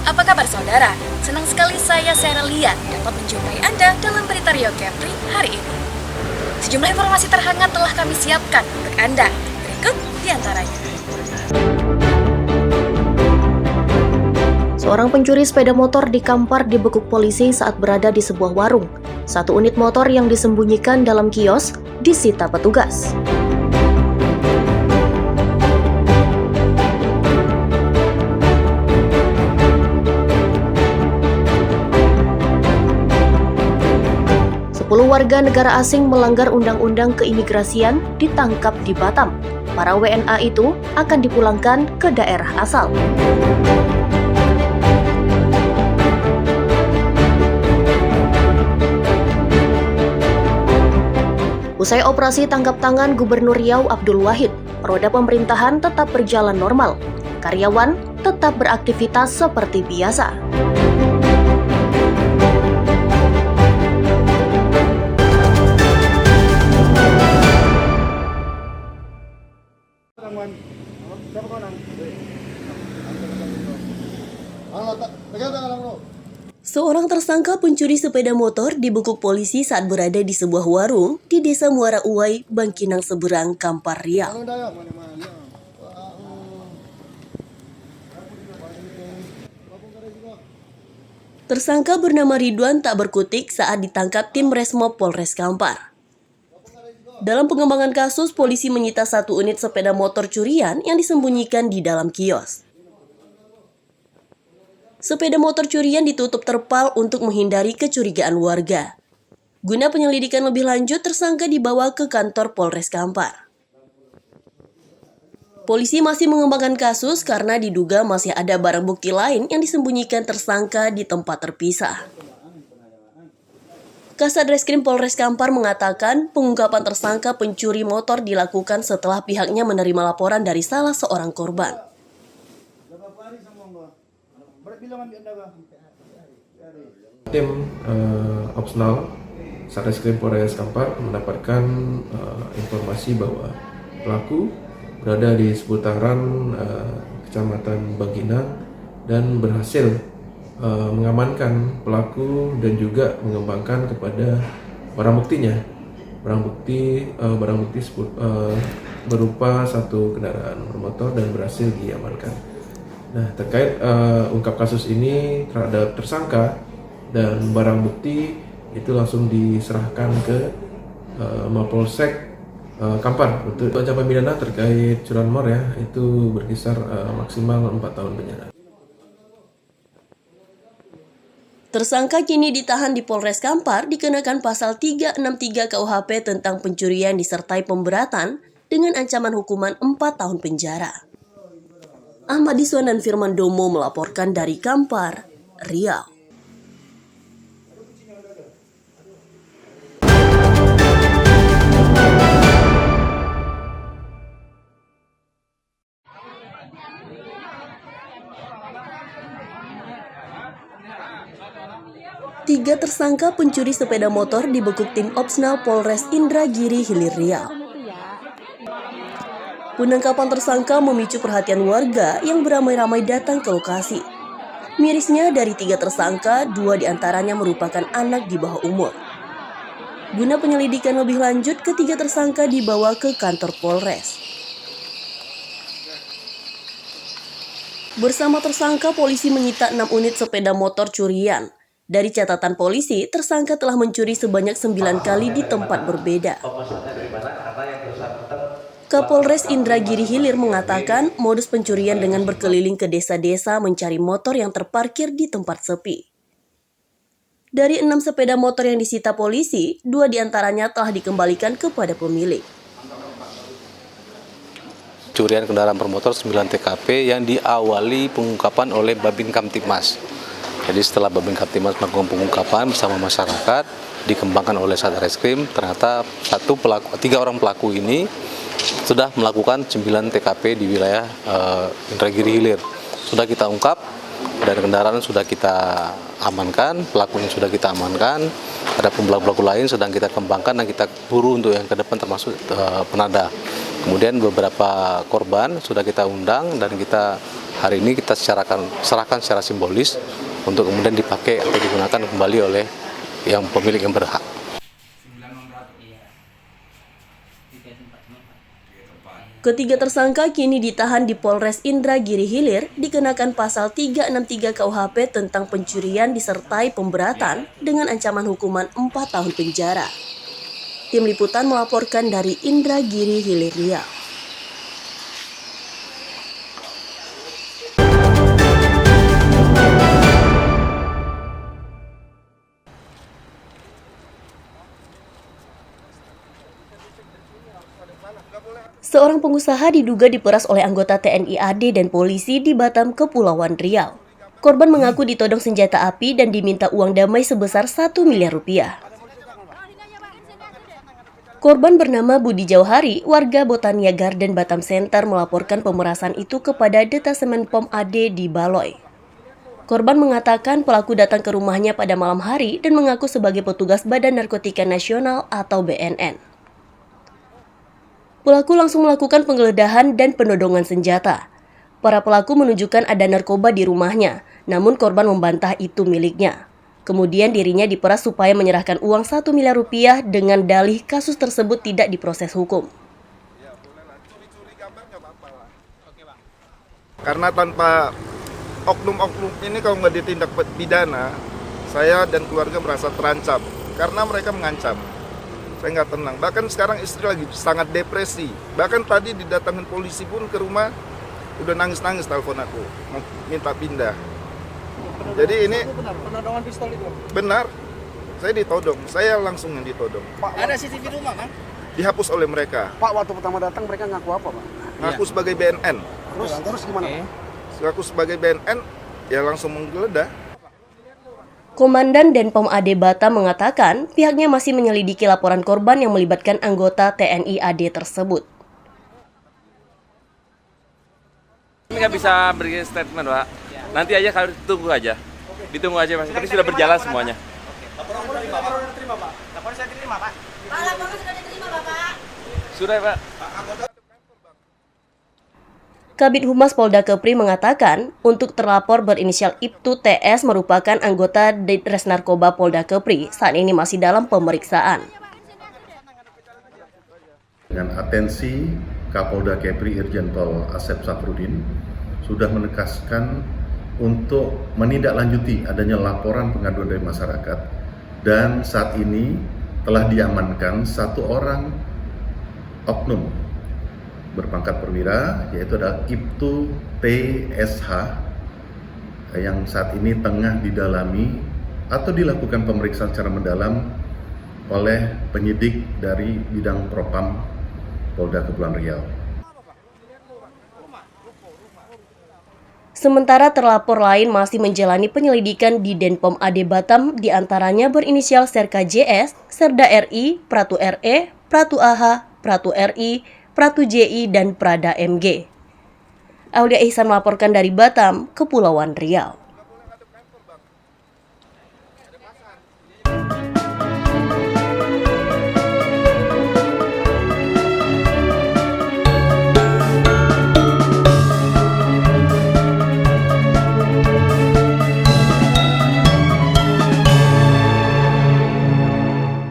Apa kabar saudara? Senang sekali saya Lia dapat menjumpai Anda dalam berita Rio Kepri hari ini. Sejumlah informasi terhangat telah kami siapkan untuk Anda. Berikut diantaranya. Seorang pencuri sepeda motor di Kampar dibekuk polisi saat berada di sebuah warung. Satu unit motor yang disembunyikan dalam kios disita petugas. Sepuluh warga negara asing melanggar undang-undang keimigrasian ditangkap di Batam. Para WNA itu akan dipulangkan ke daerah asal. Usai operasi tangkap tangan Gubernur Riau Abdul Wahid, roda pemerintahan tetap berjalan normal. Karyawan tetap beraktivitas seperti biasa. Seorang tersangka pencuri sepeda motor dibekuk polisi saat berada di sebuah warung di Desa Muara Uwai, Bangkinang Seberang, Kampar Riau. Tersangka bernama Ridwan tak berkutik saat ditangkap tim Resmob Polres Kampar. Dalam pengembangan kasus, polisi menyita satu unit sepeda motor curian yang disembunyikan di dalam kios. Sepeda motor curian ditutup terpal untuk menghindari kecurigaan warga. Guna penyelidikan lebih lanjut, tersangka dibawa ke kantor Polres Kampar. Polisi masih mengembangkan kasus karena diduga masih ada barang bukti lain yang disembunyikan tersangka di tempat terpisah. Kasat Reskrim Polres Kampar mengatakan pengungkapan tersangka pencuri motor dilakukan setelah pihaknya menerima laporan dari salah seorang korban. Tim opsional Satreskrim Polres Kampar mendapatkan informasi bahwa pelaku berada di seputaran Kecamatan Bangkinang dan berhasil mengamankan pelaku dan juga mengembangkan kepada barang buktinya. Barang bukti berupa satu kendaraan bermotor dan berhasil diamankan. Nah, terkait ungkap kasus ini terhadap tersangka dan barang bukti itu langsung diserahkan ke Mapolsek Kampar untuk ancaman pidana terkait curanmor ya itu berkisar maksimal 4 tahun penjara. Tersangka kini ditahan di Polres Kampar dikenakan pasal 363 KUHP tentang pencurian disertai pemberatan dengan ancaman hukuman 4 tahun penjara. Ahmad Iswan dan Firman Domo melaporkan dari Kampar, Riau. Tiga tersangka pencuri sepeda motor dibekuk tim opsional Polres Indragiri Hilir Riau. Penangkapan tersangka memicu perhatian warga yang beramai-ramai datang ke lokasi. Mirisnya dari 3 tersangka, 2 diantaranya merupakan anak di bawah umur. Guna penyelidikan lebih lanjut, ketiga tersangka dibawa ke kantor Polres. Bersama tersangka, polisi menyita 6 unit sepeda motor curian. Dari catatan polisi, tersangka telah mencuri sebanyak 9 kali di tempat berbeda. Kapolres Indragiri Hilir mengatakan modus pencurian dengan berkeliling ke desa-desa mencari motor yang terparkir di tempat sepi. Dari 6 sepeda motor yang disita polisi, 2 diantaranya telah dikembalikan kepada pemilik. Curian kendaraan bermotor 9 TKP yang diawali pengungkapan oleh Babin Kamtibmas. Jadi setelah Babin Kamtibmas melakukan pengungkapan bersama masyarakat, dikembangkan oleh Satreskrim, ternyata 3 orang pelaku ini sudah melakukan 9 TKP di wilayah Indragiri Hilir. Sudah kita ungkap dan kendaraan sudah kita amankan, pelakunya sudah kita amankan, ada pelaku lain sedang kita kembangkan dan kita buru untuk yang ke depan termasuk penada. Kemudian beberapa korban sudah kita undang dan kita hari ini kita serahkan secara simbolis untuk kemudian dipakai atau digunakan kembali oleh yang pemilik yang berhak. Ketiga tersangka kini ditahan di Polres Indragiri Hilir dikenakan pasal 363 KUHP tentang pencurian disertai pemberatan dengan ancaman hukuman 4 tahun penjara. Tim Liputan melaporkan dari Indragiri Hilir Riau. Seorang pengusaha diduga diperas oleh anggota TNI AD dan polisi di Batam, Kepulauan Riau. Korban mengaku ditodong senjata api dan diminta uang damai sebesar 1 miliar rupiah. Korban bernama Budi Jauhari, warga Botania Garden Batam Center melaporkan pemerasan itu kepada Detasemen POM AD di Baloi. Korban mengatakan pelaku datang ke rumahnya pada malam hari dan mengaku sebagai petugas Badan Narkotika Nasional atau BNN. Pelaku langsung melakukan penggeledahan dan penodongan senjata. Para pelaku menunjukkan ada narkoba di rumahnya, namun korban membantah itu miliknya. Kemudian dirinya diperas supaya menyerahkan uang 1 miliar rupiah dengan dalih kasus tersebut tidak diproses hukum. Karena tanpa oknum-oknum ini kalau nggak ditindak pidana, saya dan keluarga merasa terancam karena mereka mengancam. Saya nggak tenang. Bahkan sekarang istri lagi sangat depresi. Bahkan tadi didatangin polisi pun ke rumah, udah nangis-nangis telepon aku, mau minta pindah. Jadi ini penodongan pistol itu? Benar. Saya ditodong. Saya langsung yang ditodong. Pak, ada CCTV rumah kan? Dihapus oleh mereka. Pak, waktu pertama datang mereka ngaku apa, Pak? Ngaku sebagai BNN. Terus gimana, Pak? Ngaku sebagai BNN, ya langsung menggeledah. Komandan Denpom AD Batam mengatakan pihaknya masih menyelidiki laporan korban yang melibatkan anggota TNI AD tersebut. Ini nggak bisa beri statement, Pak. Nanti aja kalau tunggu aja. Ditunggu aja, Mas. Tapi sudah berjalan semuanya. Laporan sudah diterima, Pak. Laporan sudah diterima, Pak. Laporan sudah diterima, Bapak. Sudah, Pak. Kabid Humas Polda Kepri mengatakan untuk terlapor berinisial Ibtu TS merupakan anggota Ditres Narkoba Polda Kepri, saat ini masih dalam pemeriksaan. Dengan atensi Kapolda Kepri Irjen Pol Asep Safrudin sudah menegaskan untuk menindaklanjuti adanya laporan pengaduan dari masyarakat, dan saat ini telah diamankan 1 orang oknum berpangkat perwira, yaitu adalah Ibtu TSH yang saat ini tengah didalami atau dilakukan pemeriksaan secara mendalam oleh penyidik dari bidang Propam Polda Kepulauan Riau. Sementara terlapor lain masih menjalani penyelidikan di Denpom AD Batam, diantaranya berinisial Serka JS, Serda RI, Pratu RE, Pratu AH, Pratu RI, Pratu JI, dan Prada MG. Aulia Ihsan melaporkan dari Batam, Kepulauan Riau.